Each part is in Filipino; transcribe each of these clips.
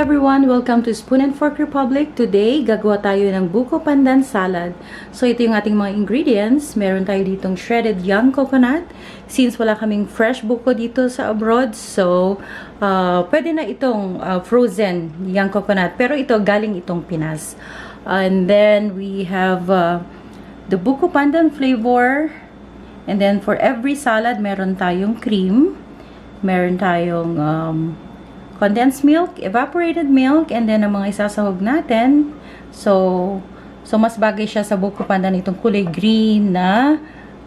everyone! Welcome to Spoon and Fork Republic. Today, gagawa tayo ng Buko Pandan salad. So, ito yung ating mga ingredients. Meron tayo ditong shredded young coconut. Since wala kaming fresh buko dito sa abroad, so, pwede na itong frozen young coconut. Pero ito, galing itong Pinas. And then, we have the Buko Pandan flavor. And then, for every salad, meron tayong cream. Meron tayong condensed milk, evaporated milk, and then ang mga isasahog natin. So mas bagay siya sa Buko Pandan itong kulay green na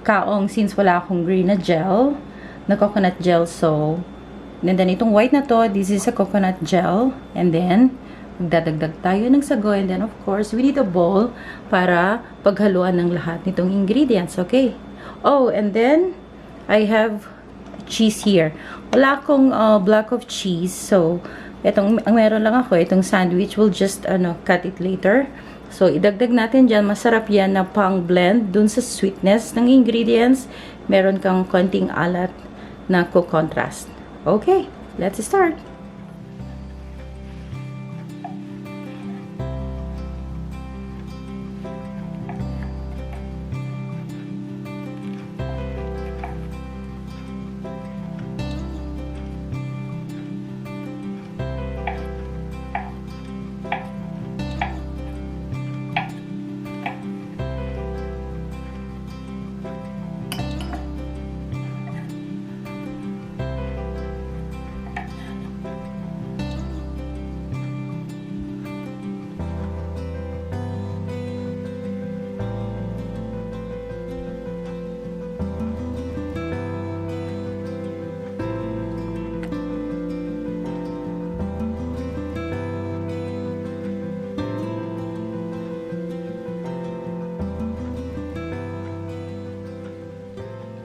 kaong since wala akong green na gel, na coconut gel. So, and then itong white na to, this is a coconut gel. And then, magdadagdag tayo ng sago. And then, of course, we need a bowl para paghaluan ng lahat nitong ingredients. Okay? Oh, and then, I have cheese here. Wala akong block of cheese. So, ang meron lang ako, itong sandwich. We'll just cut it later. So, idagdag natin dyan. Masarap yan na pang blend dun sa sweetness ng ingredients. Meron kang konting alat na co-contrast. Okay, let's start.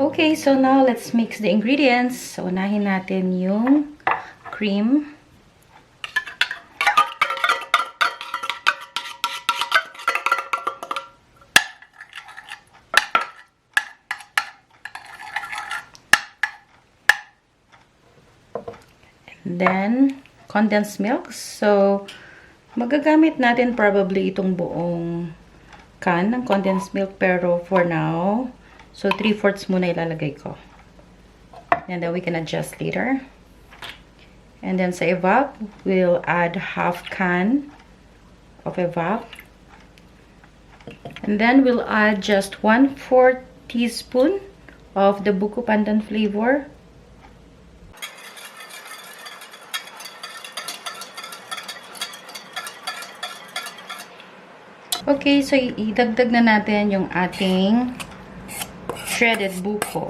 Okay, so now let's mix the ingredients. So, unahin natin yung cream. And then, condensed milk. So, magagamit natin probably itong buong can ng condensed milk. Pero for now, so, 3/4 muna ilalagay ko. And then we can adjust later. And then sa evap, we'll add half can of evap. And then we'll add just 1/4 teaspoon of the Buko Pandan flavor. Okay, so idagdag na natin yung ating shredded buko.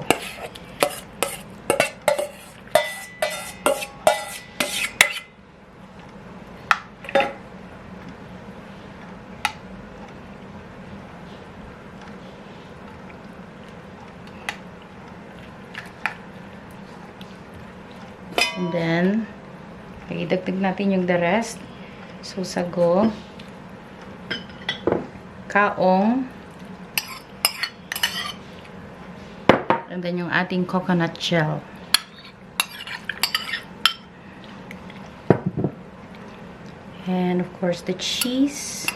And then, idagdag natin yung the rest. So, sago, kaong, and then yung ating coconut gel. And of course the cheese.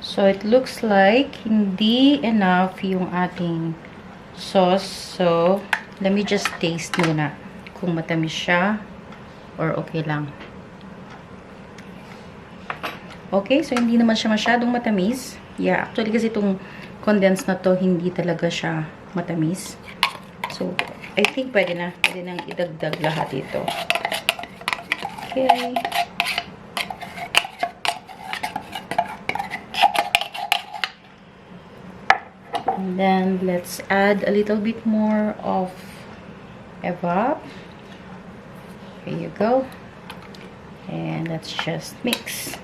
So it looks like hindi enough yung ating sauce. So let me just taste muna kung matamis siya or okay lang. Okay, so hindi naman siya masyadong matamis. Yeah, actually kasi itong condensed na to, hindi talaga siya matamis. So, I think pwede na. Pwede nang idagdag lahat ito. Okay. And then, let's add a little bit more of evap. Here you go. And let's just mix.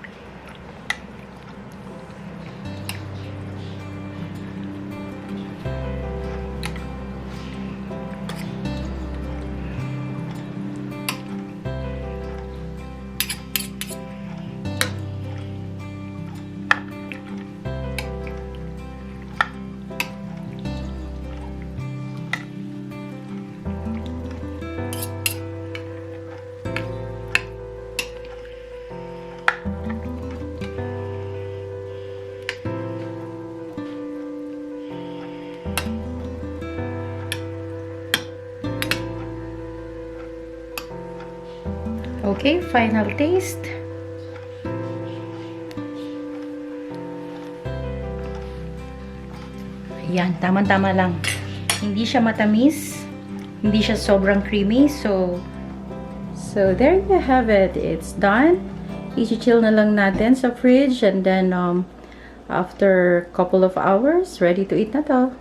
Okay, final taste. Ayan, tama-tama lang. Hindi siya matamis. Hindi siya sobrang creamy. So there you have it. It's done. I-chill na lang natin sa fridge. And then, after couple of hours, ready to eat na to.